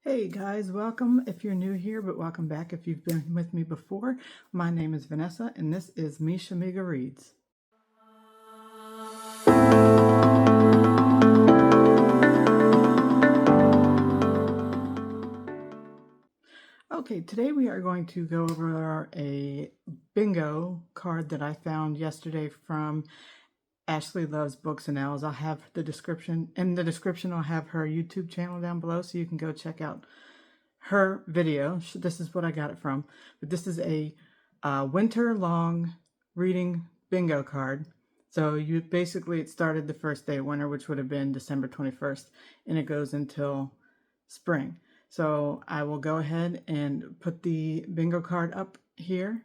Hey guys, welcome if you're new here, but welcome back if you've been with me before. My name is Vanessa, and this is Misha Miga Reads. Okay, today we are going to go over a bingo card that I found yesterday from Ashley Loves Books and Owls. I'll have the description. In the description, I'll have her YouTube channel down below so you can go check out her video. This is what I got it from. But this is a winter-long reading bingo card. So it started the first day of winter, which would have been December 21st, and it goes until spring. So I will go ahead and put the bingo card up here,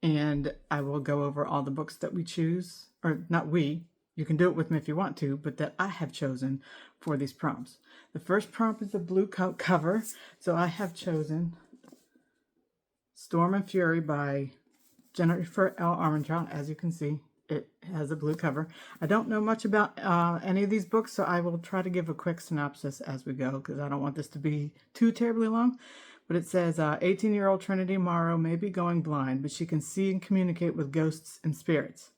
and I will go over all the books that we choose, or not we, you can do it with me if you want to, but that I have chosen for these prompts. The first prompt is a blue cover, so I have chosen Storm and Fury by Jennifer L. Armentrout. As you can see, it has a blue cover. I don't know much about any of these books, so I will try to give a quick synopsis as we go, because I don't want this to be too terribly long. But it says, 18-year-old Trinity Morrow may be going blind, but she can see and communicate with ghosts and spirits.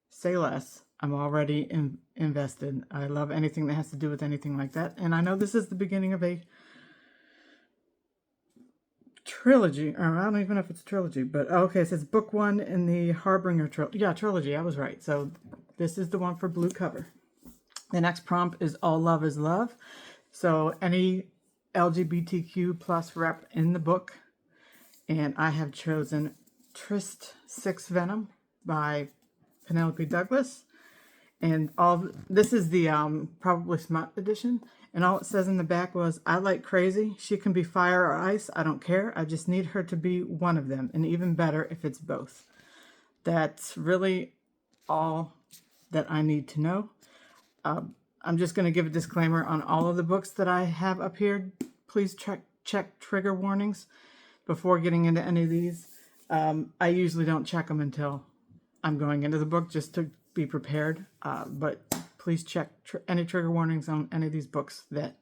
Say less. I'm already invested. I love anything that has to do with anything like that. And I know this is the beginning of a trilogy, or I don't even know if it's a trilogy, but okay, it says book 1 in the Harbinger trilogy. Yeah, trilogy, I was right. So this is the one for blue cover. The next prompt is All Love is Love. So any LGBTQ plus rep in the book. And I have chosen Trist Six Venom by Penelope Douglas. And this is the probably smut edition. And all it says in the back was, I like crazy. She can be fire or ice. I don't care. I just need her to be one of them. And even better if it's both. That's really all that I need to know. I'm just going to give a disclaimer on all of the books that I have up here. Please check trigger warnings before getting into any of these. I usually don't check them until I'm going into the book, just to be prepared. But please check any trigger warnings on any of these books that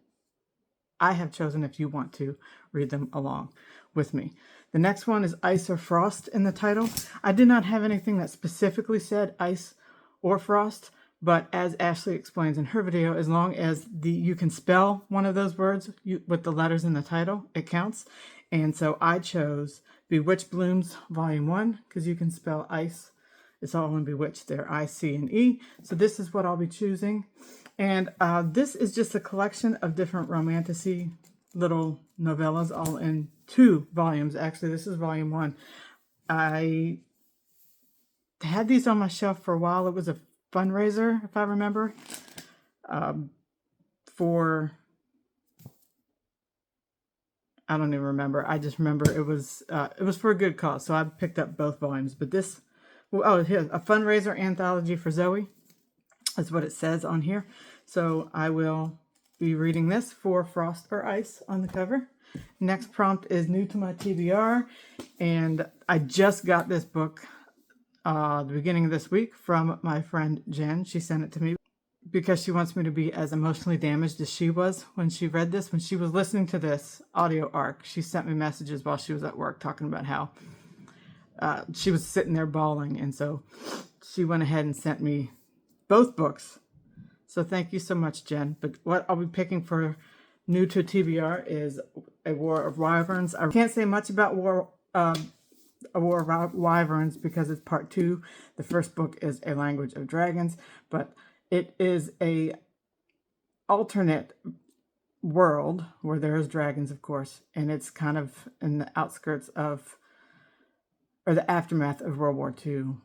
I have chosen if you want to read them along with me. The next one is Ice or Frost in the title. I did not have anything that specifically said ice or frost, but as Ashley explains in her video, as long as you can spell one of those words with the letters in the title, it counts. And so I chose Bewitched Blooms Volume 1 because you can spell ice. It's all in Bewitched there, I, C, and E. So this is what I'll be choosing. And this is just a collection of different romantic-y little novellas, all in 2 volumes. Actually, this is Volume 1. I had these on my shelf for a while. It was a fundraiser, if I remember, for... I don't even remember. I just remember it was for a good cause. So I picked up both volumes. But this... Oh, here's a fundraiser anthology for Zoe. That's what it says on here. So I will be reading this for Frost or Ice on the cover. Next prompt is new to my TBR. And I just got this book the beginning of this week from my friend Jen. She sent it to me because she wants me to be as emotionally damaged as she was when she read this. When she was listening to this audio arc, she sent me messages while she was at work talking about how she was sitting there bawling, and so she went ahead and sent me both books. So thank you so much, Jen. But what I'll be picking for new to TBR is A War of Wyverns. I can't say much about A War of Wyverns because it's part 2. The first book is A Language of Dragons, but it is a alternate world where there's dragons, of course, and it's kind of in the outskirts of, or the aftermath of World War II.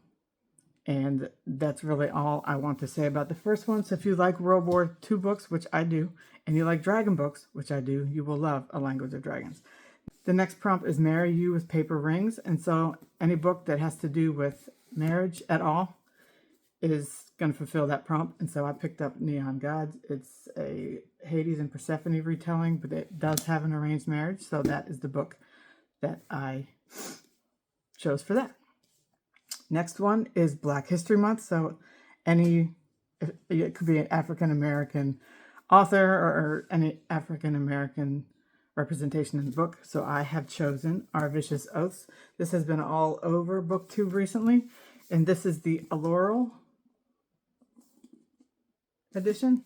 And that's really all I want to say about the first one. So if you like World War II books, which I do, and you like dragon books, which I do, you will love A Language of Dragons. The next prompt is Marry You with Paper Rings. And so any book that has to do with marriage at all is going to fulfill that prompt. And so I picked up Neon Gods. It's a Hades and Persephone retelling, but it does have an arranged marriage. So that is the book that I chose for that. Next one is Black History Month. So it could be an African American author or any African American representation in the book. So I have chosen Our Vicious Oaths. This has been all over BookTube recently, and this is the Allural edition.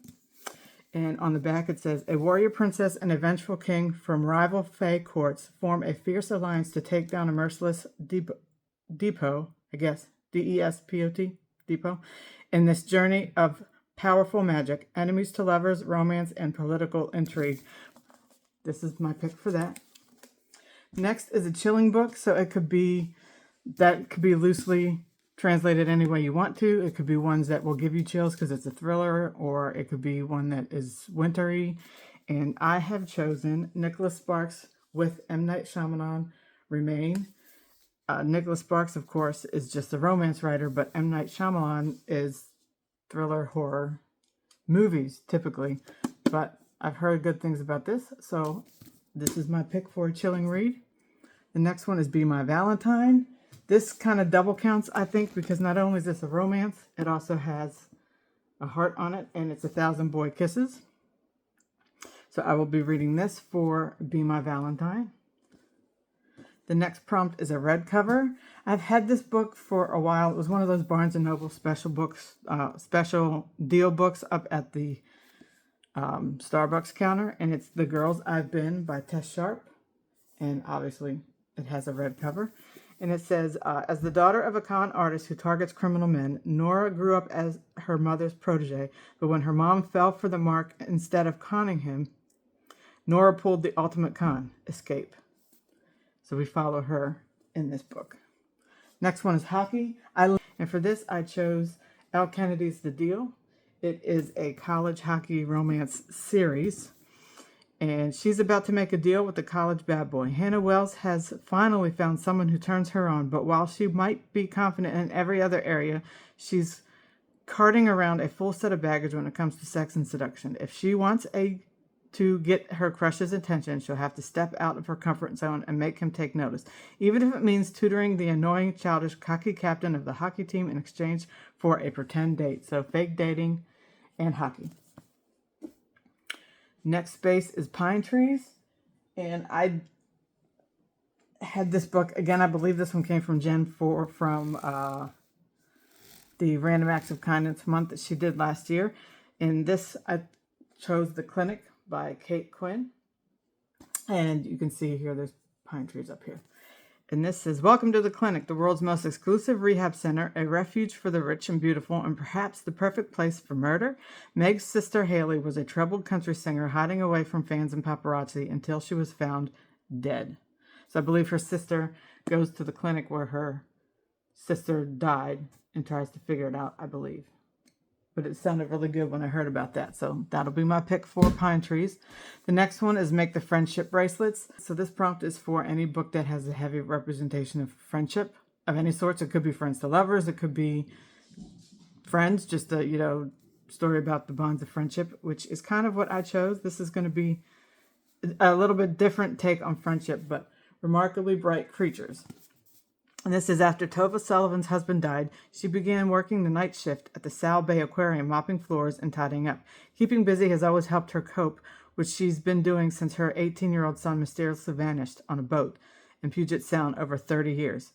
And on the back it says, a warrior princess and a vengeful king from rival Fae courts form a fierce alliance to take down a merciless depot, I guess, D-E-S-P-O-T, depot, in this journey of powerful magic, enemies to lovers, romance, and political intrigue. This is my pick for that. Next is a chilling book, so it could be loosely translated any way you want to. It could be ones that will give you chills because it's a thriller, or it could be one that is wintry. And I have chosen Nicholas Sparks with M. Night Shyamalan, Remain. Nicholas Sparks, of course, is just a romance writer, but M. Night Shyamalan is thriller, horror movies, typically. But I've heard good things about this, so this is my pick for a chilling read. The next one is Be My Valentine. This kind of double counts, I think, because not only is this a romance, it also has a heart on it, and it's 1,000 Boy Kisses. So I will be reading this for Be My Valentine. The next prompt is a red cover. I've had this book for a while. It was one of those Barnes & Noble special books, special deal books up at the Starbucks counter, and it's The Girls I've Been by Tess Sharp, and obviously it has a red cover. And it says, as the daughter of a con artist who targets criminal men, Nora grew up as her mother's protege, but when her mom fell for the mark, instead of conning him, Nora pulled the ultimate con, escape. So we follow her in this book. Next one is hockey. And for this, I chose L. Kennedy's The Deal. It is a college hockey romance series. And she's about to make a deal with the college bad boy. Hannah Wells has finally found someone who turns her on, but while she might be confident in every other area, she's carting around a full set of baggage when it comes to sex and seduction. If she wants to get her crush's attention, she'll have to step out of her comfort zone and make him take notice, even if it means tutoring the annoying, childish, cocky captain of the hockey team in exchange for a pretend date. So fake dating and hockey. Next space is Pine Trees, and I had this book, again, I believe this one came from Jen from the Random Acts of Kindness month that she did last year. In this, I chose The Clinic by Kate Quinn, and you can see here there's pine trees up here. And this says, welcome to The Clinic, the world's most exclusive rehab center, a refuge for the rich and beautiful, and perhaps the perfect place for murder. Meg's sister Haley was a troubled country singer hiding away from fans and paparazzi until she was found dead. So I believe her sister goes to the clinic where her sister died and tries to figure it out, I believe. But it sounded really good when I heard about that. So that'll be my pick for Pine Trees. The next one is Make the Friendship Bracelets. So this prompt is for any book that has a heavy representation of friendship of any sorts. It could be friends to lovers. It could be friends, just a, story about the bonds of friendship, which is kind of what I chose. This is going to be a little bit different take on friendship, but Remarkably Bright Creatures. And this is after Tova Sullivan's husband died. She began working the night shift at the Sal Bay Aquarium, mopping floors and tidying up. Keeping busy has always helped her cope, which she's been doing since her 18-year-old son mysteriously vanished on a boat in Puget Sound over 30 years.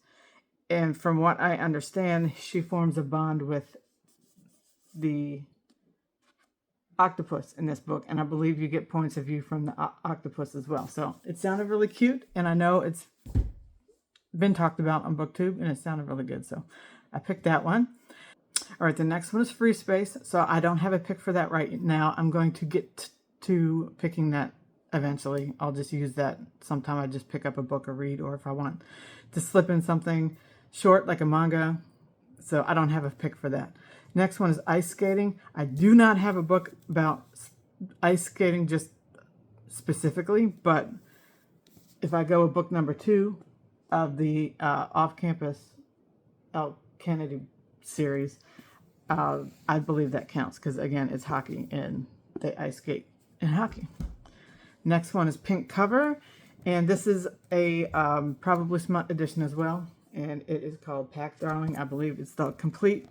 And from what I understand, she forms a bond with the octopus in this book, and I believe you get points of view from the octopus as well. So it sounded really cute, and I know it's been talked about on BookTube, and it sounded really good, so I picked that one. All right, the next one is Free Space, so I don't have a pick for that right now. I'm going to get to picking that eventually. I'll just use that sometime. I just pick up a book or read, or if I want to slip in something short like a manga, so I don't have a pick for that. Next one is Ice Skating. I do not have a book about ice skating just specifically, but if I go with book number 2 of the off-campus L. Kennedy series, I believe that counts because, again, it's hockey and they ice skate in hockey. Next one is Pink Cover, and this is a probably smut edition as well, and it is called Pack Darling. I believe it's the complete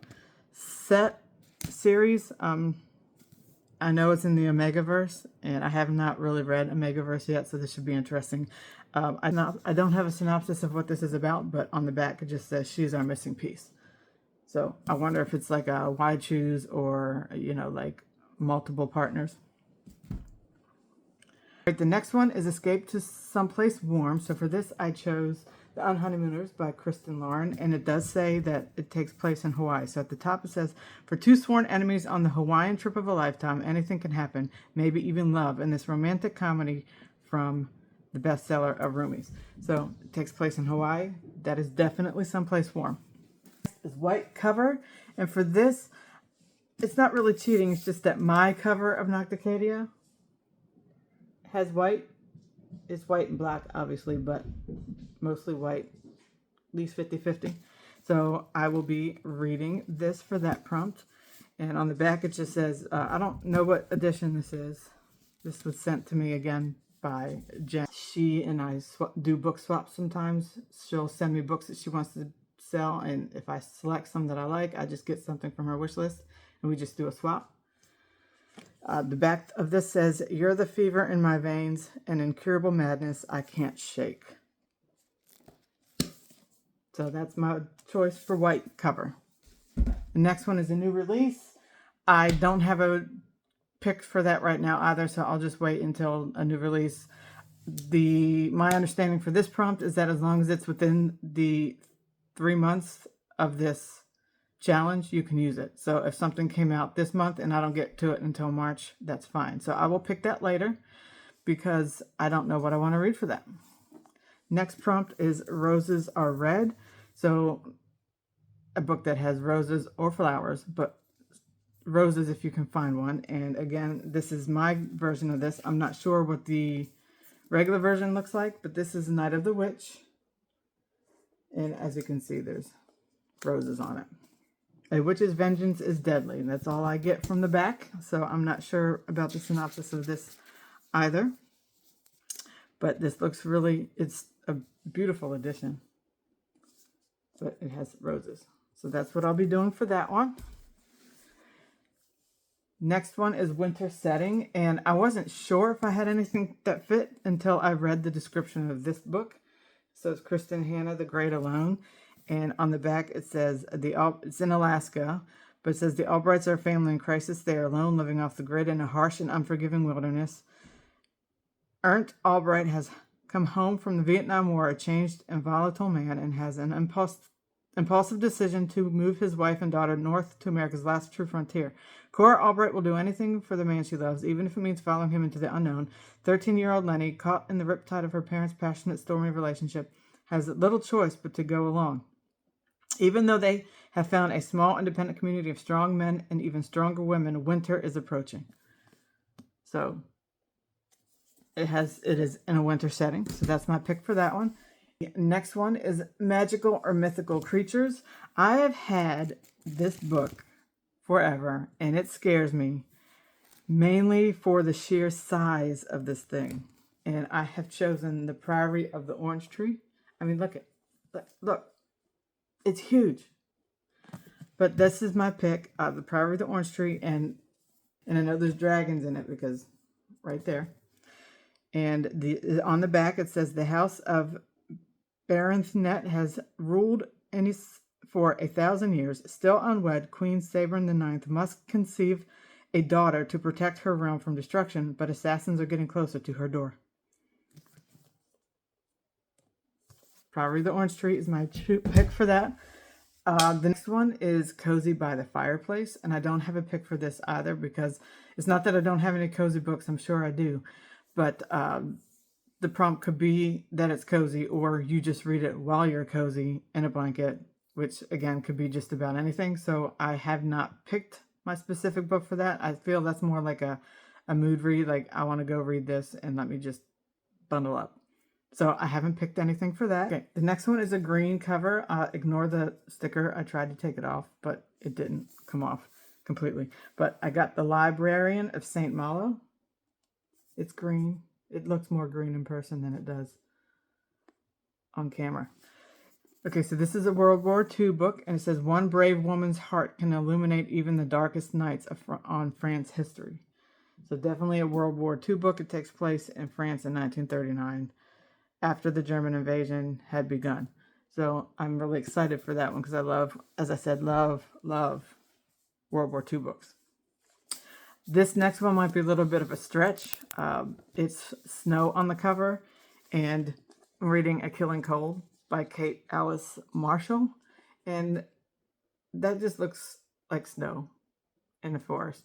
set series. I I know it's in the Omegaverse, and I have not really read Omegaverse yet, so this should be interesting. I don't have a synopsis of what this is about, but on the back it just says she's our missing piece. So I wonder if it's like a why choose or, you know, like multiple partners. Right, the next one is Escape to Someplace Warm. So for this, I chose The Unhoneymooners by Kristen Lauren, and it does say that it takes place in Hawaii. So at the top it says, for two sworn enemies on the Hawaiian trip of a lifetime, anything can happen, maybe even love, in this romantic comedy from the bestseller of Roomies. So it takes place in Hawaii. That is definitely someplace warm. Is white cover, and for this, it's not really cheating. It's just that my cover of Nocticadia has white. It's white and black, obviously, but mostly white, at least 50-50. So I will be reading this for that prompt. And on the back, it just says, I don't know what edition this is. This was sent to me again by Jen. She and I do book swaps sometimes. She'll send me books that she wants to sell, and if I select some that I like, I just get something from her wish list, and we just do a swap. The back of this says, you're the fever in my veins, an incurable madness I can't shake. So that's my choice for white cover. The next one is a new release. I don't have a pick for that right now either, so I'll just wait until a new release. My understanding for this prompt is that as long as it's within the 3 months of this challenge, you can use it. So if something came out this month and I don't get to it until March, that's fine. So I will pick that later because I don't know what I want to read for that. Next prompt is Roses Are Red. So a book that has roses or flowers, but roses if you can find one. And again, this is my version of this. I'm not sure what the regular version looks like, but this is Night of the Witch. And as you can see, there's roses on it. A witch's vengeance is deadly. That's all I get from the back. So I'm not sure about the synopsis of this either. But this looks really, it's a beautiful edition. But it has roses. So that's what I'll be doing for that one. Next one is Winter Setting. And I wasn't sure if I had anything that fit until I read the description of this book. So it's Kristen Hanna, The Great Alone. And on the back it says, it's in Alaska, but it says the Albrights are a family in crisis. They are alone, living off the grid in a harsh and unforgiving wilderness. Ernst Albright has come home from the Vietnam War, a changed and volatile man, and has an impulsive decision to move his wife and daughter north to America's last true frontier. Cora Albright will do anything for the man she loves, even if it means following him into the unknown. 13-year-old Lenny, caught in the riptide of her parents' passionate, stormy relationship, has little choice but to go along. Even though they have found a small, independent community of strong men and even stronger women, winter is approaching. So it is in a winter setting. So that's my pick for that one. Next one is Magical or Mythical Creatures. I have had this book forever, and it scares me, mainly for the sheer size of this thing. And I have chosen The Priory of the Orange Tree. I mean, look. It's huge. But this is my pick, The Priory of the Orange Tree, and I know there's dragons in it because right there. And on the back it says, the House of Barenthet has ruled for 1,000 years. Still unwed, Queen Sabern IX must conceive a daughter to protect her realm from destruction, but assassins are getting closer to her door. Priory of the Orange Tree is my pick for that. The next one is Cozy by the Fireplace, and I don't have a pick for this either because it's not that I don't have any cozy books. I'm sure I do, but the prompt could be that it's cozy, or you just read it while you're cozy in a blanket, which again could be just about anything. So I have not picked my specific book for that. I feel that's more like a mood read, like I want to go read this and let me just bundle up. So I haven't picked anything for that. Okay, the next one is a green cover. Ignore the sticker. I tried to take it off, but it didn't come off completely. But I got The Librarian of St. Malo. It's green. It looks more green in person than it does on camera. Okay, so this is a World War II book, and it says, one brave woman's heart can illuminate even the darkest nights on France history. So definitely a World War II book. It takes place in France in 1939 after the German invasion had begun. So I'm really excited for that one because I love, as I said, love World War II books. This next one might be a little bit of a stretch. It's snow on the cover, and I'm reading A Killing Cold by Kate Alice Marshall. And that just looks like snow in the forest.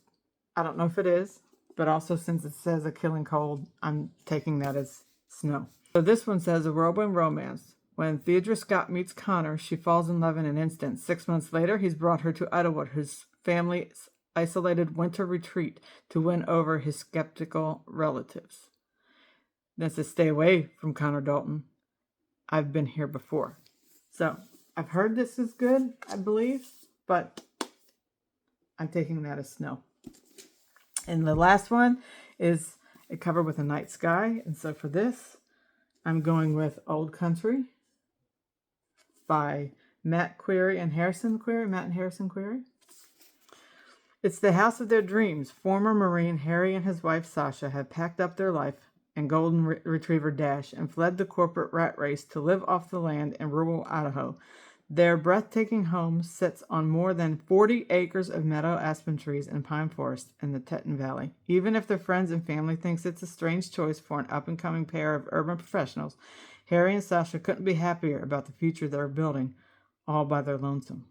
I don't know if it is, but also since it says A Killing Cold, I'm taking that as snow. So this one says a whirlwind romance. When Theodore Scott meets Connor, she falls in love in an instant. 6 months later, he's brought her to Idlewood, his family's isolated winter retreat, to win over his skeptical relatives. Then says, stay away from Connor Dalton. I've been here before. So I've heard this is good, I believe, but I'm taking that as snow. And the last one is a cover with a night sky. And so for this, I'm going with Old Country by Matt and Harrison Query. It's the house of their dreams. Former Marine Harry and his wife Sasha have packed up their life and golden retriever Dash and fled the corporate rat race to live off the land in rural Idaho. Their breathtaking home sits on more than 40 acres of meadow aspen trees and pine forest in the Teton Valley. Even if their friends and family thinks it's a strange choice for an up-and-coming pair of urban professionals, Harry and Sasha couldn't be happier about the future they're building, all by their lonesome.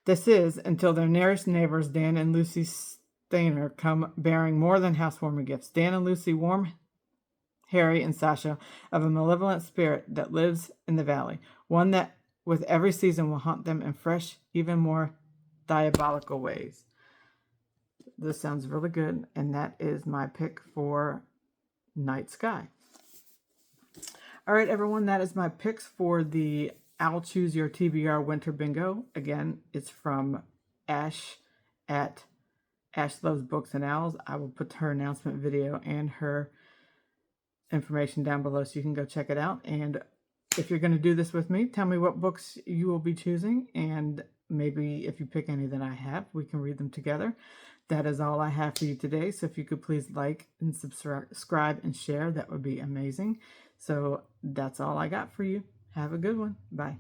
This is until their nearest neighbors, Dan and Lucy Stainer, come bearing more than housewarming gifts. Dan and Lucy warn Harry and Sasha of a malevolent spirit that lives in the valley, one that with every season will haunt them in fresh, even more diabolical ways. This sounds really good, and that is my pick for Night Sky. All right, everyone, that is my picks for the I'll Choose Your TBR Winter Bingo. Again, it's from Ash at Ash Loves Books and Owls. I will put her announcement video and her information down below so you can go check it out. And if you're going to do this with me, tell me what books you will be choosing, and maybe if you pick any that I have, we can read them together. That is all I have for you today. So if you could please like and subscribe and share, that would be amazing. So that's all I got for you. Have a good one. Bye.